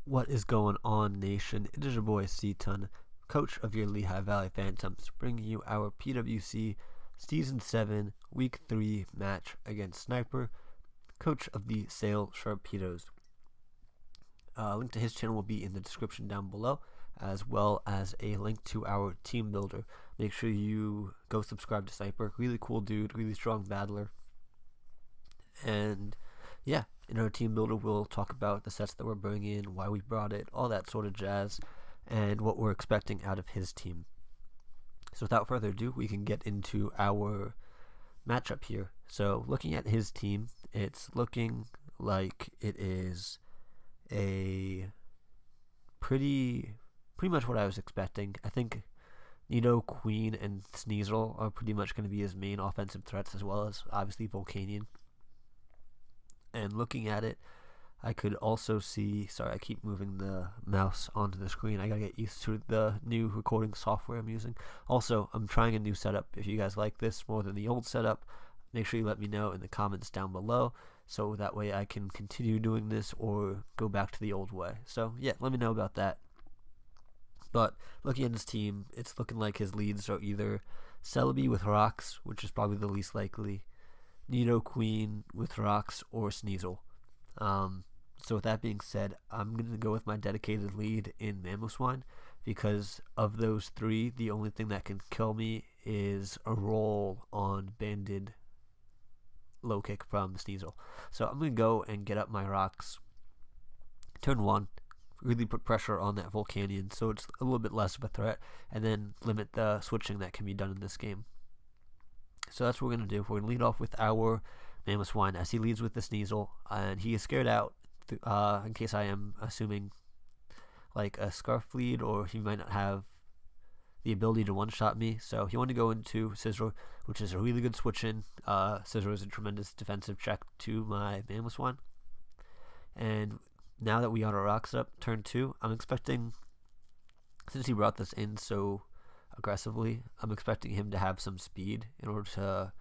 What is going on, nation? It is your boy C-Ton, coach of your Lehigh Valley Phantoms, bringing you our PWC Season 7 Week 3 match against Sniper, coach of the Sale Sharpedos. Link to his channel will be in the description down below, as well as a link to our team builder. Make sure you go subscribe to Sniper. Really cool dude, really strong battler. And yeah, in our team builder, we'll talk about the sets that we're bringing in, why we brought it, all that sort of jazz, and what we're expecting out of his team. So without further ado, we can get into our matchup here. So looking at his team, it's looking like it is a pretty much what I was expecting. I think Queen and Sneasel are pretty much going to be his main offensive threats, as well as obviously Volcanion. And looking at it, I could also see, sorry, I keep moving the mouse onto the screen. I gotta get used to the new recording software I'm using. Also, I'm trying a new setup. If you guys like this more than the old setup, make sure you let me know in the comments down below, so that way I can continue doing this or go back to the old way. So yeah, let me know about that. But looking at his team, it's looking like his leads are either Celebi with Rocks, which is probably the least likely, Queen with Rocks, or Sneasel. So with that being said, I'm going to go with my dedicated lead in Mamoswine, because of those three, the only thing that can kill me is a roll on banded low kick from Sneasel. So I'm going to go and get up my Rocks. Turn 1, really put pressure on that Volcanion so it's a little bit less of a threat, and then limit the switching that can be done in this game. So that's what we're going to do. We're going to lead off with our Mamoswine as he leads with the Sneasel, and he is scared out in case I am assuming like a Scarf lead, or he might not have the ability to one-shot me. So he wanted to go into Scizor, which is a really good switch-in. Scizor is a tremendous defensive check to my Mamoswine. And now that we got our Rocks up, turn 2, I'm expecting, since he brought this in so aggressively, I'm expecting him to have some speed in order to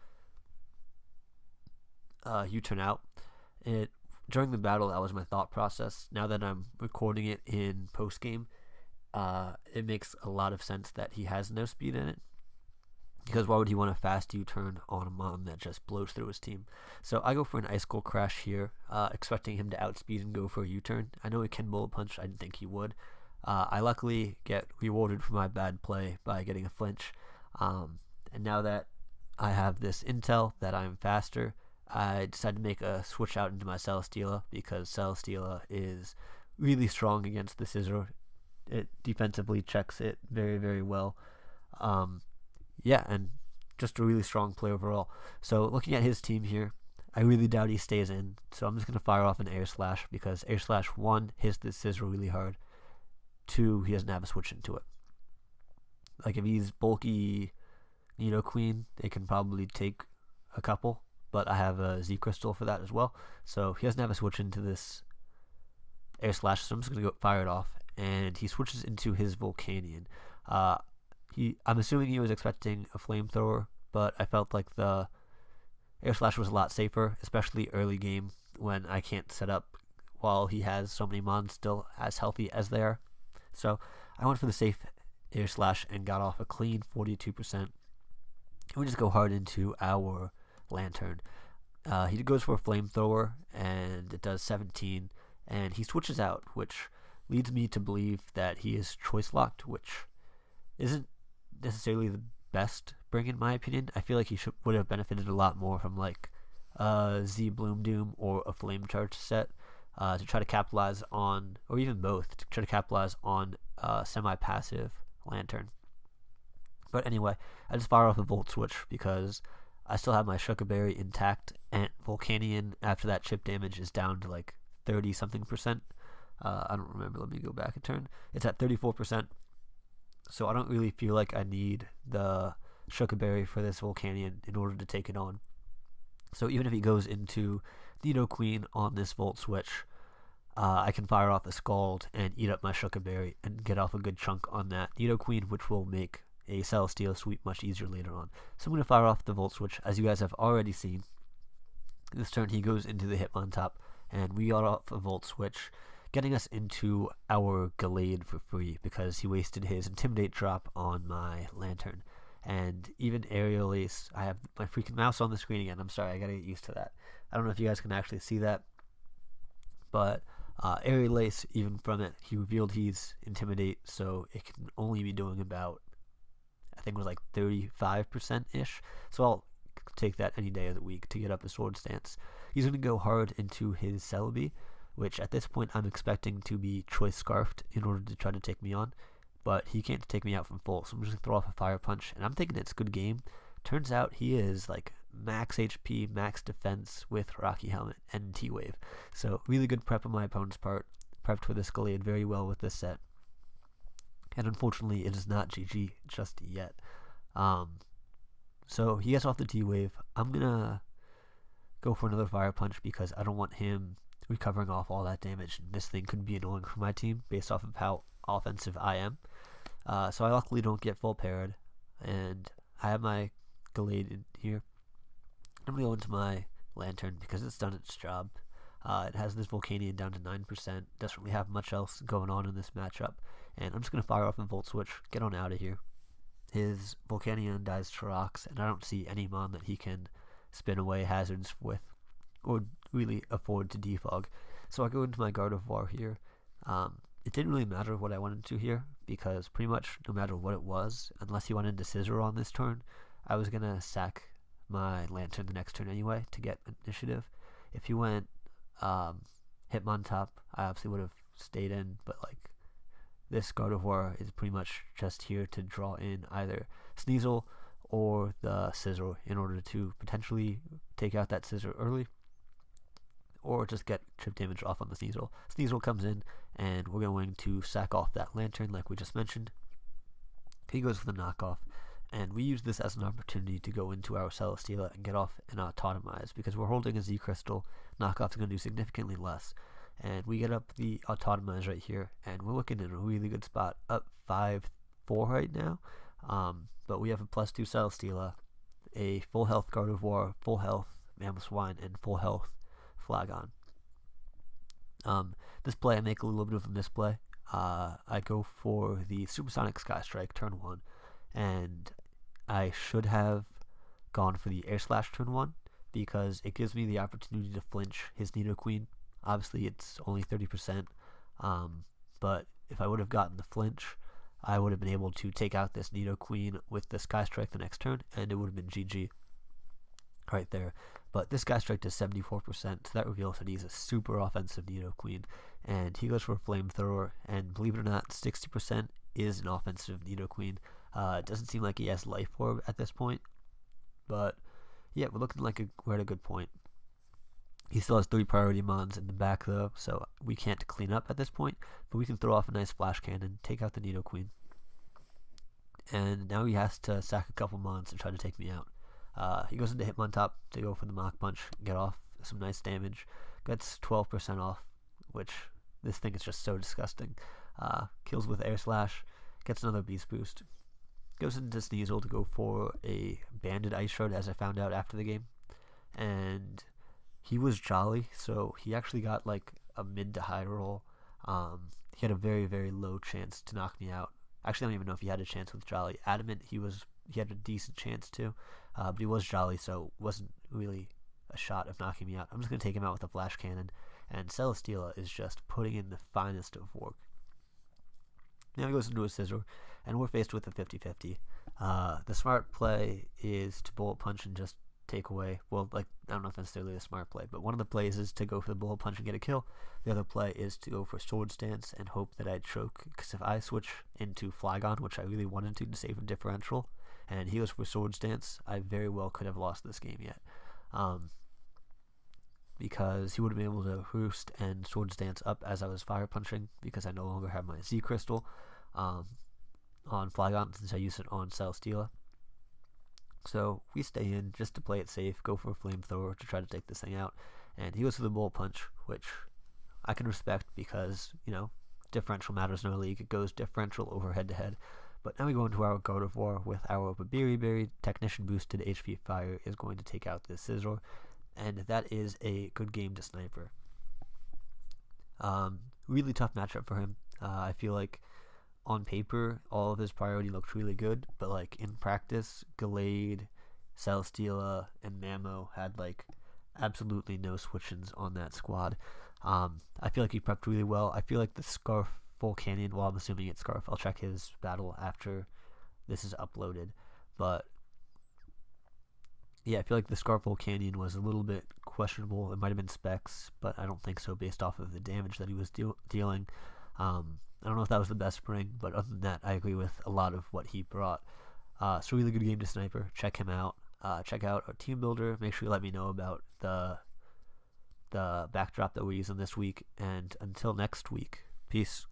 U-turn out. During the battle, that was my thought process. Now that I'm recording it in post-game, it makes a lot of sense that he has no speed in it, because why would he want a fast U-turn on a Mon that just blows through his team? So I go for an Ice Skull Crash here, expecting him to outspeed and go for a U-turn. I know he can Bullet Punch. I didn't think he would. I luckily get rewarded for my bad play by getting a flinch. And now that I have this intel that I'm faster, I decided to make a switch out into my Celesteela, because Celesteela is really strong against the Scizor. It defensively checks it very, very well. Yeah, and just a really strong play overall. So looking at his team here, I really doubt he stays in. So I'm just going to fire off an Air Slash, because Air Slash 1 hits the Scizor really hard. 2, he doesn't have a switch into it. Like if he's bulky Queen, they can probably take a couple, but I have a Z Crystal for that as well. So he doesn't have a switch into this Air Slash, so I'm just going to go fire it off, and he switches into his Volcanion. I'm assuming he was expecting a Flamethrower, but I felt like the Air Slash was a lot safer, especially early game when I can't set up while he has so many Mons still as healthy as they are. So I went for the safe Air Slash and got off a clean 42%. We just go hard into our Lantern. He goes for a Flamethrower, and it does 17, and he switches out, which leads me to believe that he is choice locked, which isn't necessarily the best bring in my opinion. I feel like he would have benefited a lot more from like a Z Bloom Doom or a Flame Charge set to try to capitalize on, or even both, to try to capitalize on semi-passive Lantern. But anyway, I just fire off a Volt Switch because I still have my Sugar Berry intact, and Volcanion after that chip damage is down to like 30 something percent. I don't remember, let me go back a turn. It's at 34%. So I don't really feel like I need the Sugar Berry for this Volcanion in order to take it on. So even if he goes into Queen on this Volt Switch, I can fire off the Scald and eat up my Sugar Berry and get off a good chunk on that Queen, which will make a Celesteela sweep much easier later on. So I'm going to fire off the Volt Switch, as you guys have already seen. This turn he goes into the Hitmontop, and we got off a Volt Switch getting us into our Gallade for free because he wasted his Intimidate drop on my Lantern. And even Aerial Ace, I have my freaking mouse on the screen again. I'm sorry, I gotta get used to that. I don't know if you guys can actually see that, but Aerial Ace, even from it, he revealed he's Intimidate, so it can only be doing about, I think it was like 35%-ish. So I'll take that any day of the week to get up his Sword Stance. He's going to go hard into his Celebi, which at this point I'm expecting to be Choice Scarfed in order to try to take me on. But he can't take me out from full, so I'm just going to throw off a Fire Punch. And I'm thinking it's a good game. Turns out he is like max HP, max defense with Rocky Helmet and T-Wave. So really good prep on my opponent's part. Prepped for this Gallade very well with this set. And unfortunately, it is not GG just yet. So he gets off the T-Wave. I'm going to go for another Fire Punch because I don't want him recovering off all that damage. This thing could be annoying for my team based off of how offensive I am. So I luckily don't get full parried. And I have my Gallade in here. I'm going to go into my Lantern because it's done its job. It has this Volcanion down to 9%. Doesn't really have much else going on in this matchup. And I'm just going to fire off and Volt Switch. Get on out of here. His Volcanion dies to rocks, and I don't see any mon that he can spin away hazards with or really afford to defog. So I go into my Gardevoir here. It didn't really matter what I went into here because pretty much no matter what it was, unless he went into Scissor on this turn, I was going to sack my Lantern the next turn anyway to get initiative. If he went Hitmontop, I obviously would have stayed in, but like this Gardevoir is pretty much just here to draw in either Sneasel or the Scissor in order to potentially take out that Scissor early or just get chip damage off on the Sneasel. Sneasel comes in and we're going to sack off that Lantern like we just mentioned. He goes for the knockoff, and we use this as an opportunity to go into our Celesteela and get off an Autotomize because we're holding a Z Crystal. Knockoff is going to do significantly less. And we get up the Autotomize right here, and we're looking in a really good spot, up 5-4 right now. But we have a +2 Celesteela, a full health Gardevoir, full health Mamoswine, and full health Flagon. This play, I make a little bit of a misplay. I go for the Supersonic Sky Strike turn 1, and I should have gone for the Air Slash turn 1 because it gives me the opportunity to flinch his Nidoqueen. Obviously, it's only 30%, but if I would have gotten the flinch, I would have been able to take out this Nidoqueen with the Sky Strike the next turn, and it would have been GG right there. But this Sky Strike does 74%, so that reveals that he's a super offensive Nidoqueen, and he goes for a Flamethrower, and believe it or not, 60% is an offensive Nidoqueen. It doesn't seem like he has Life Orb at this point, but yeah, we're looking like we're at a good point. He still has 3 priority mons in the back though, so we can't clean up at this point, but we can throw off a nice Flash Cannon, take out the Nidoqueen. And now he has to sack a couple mons to try to take me out. He goes into Hitmontop to go for the Mach Punch, get off some nice damage, gets 12% off, which this thing is just so disgusting. Kills with Air Slash, gets another Beast Boost. Goes into Sneasel to go for a Banded Ice Shard, as I found out after the game. And he was Jolly, so he actually got like a mid to high roll. He had a very, very low chance to knock me out. Actually, I don't even know if he had a chance with Jolly. Adamant, he had a decent chance too, but he was Jolly, so wasn't really a shot of knocking me out. I'm just going to take him out with a Flash Cannon, and Celesteela is just putting in the finest of work. Now he goes into a Scissor, and we're faced with a 50-50. The smart play is to Bullet Punch and just take away, well, like, I don't know if that's necessarily a smart play, but one of the plays is to go for the Bullet Punch and get a kill. The other play is to go for Sword Stance and hope that I choke, because if I switch into Flagon, which I really wanted to save a differential, and he goes for Sword Stance, I very well could have lost this game yet. Because he would have been able to Roost and Sword Stance up as I was Fire Punching, because I no longer have my Z Crystal on Flagon since I used it on Celesteela. So we stay in just to play it safe, go for a Flamethrower to try to take this thing out, and he goes for the Bullet Punch, which I can respect because, you know, differential matters in our league. It goes differential over head-to-head. But now we go into our Gardevoir with our Berry Technician boosted HP Fire is going to take out this Scizor, and that is a good game to Sniper. really tough matchup for him. I feel like on paper, all of his priority looked really good, but like in practice, Gallade, Celesteela, and Mamo had like absolutely no switch-ins on that squad. I feel like he prepped really well. I feel like the Scarf Volcanion, well, I'm assuming it's Scarf. I'll check his battle after this is uploaded. But yeah, I feel like the Scarf Volcanion was a little bit questionable. It might have been specs, but I don't think so based off of the damage that he was dealing. I don't know if that was the best spring, but other than that, I agree with a lot of what he brought. So really good game to Sniper. Check him out. Check out our team builder. Make sure you let me know about the backdrop that we're using this week. And until next week, peace.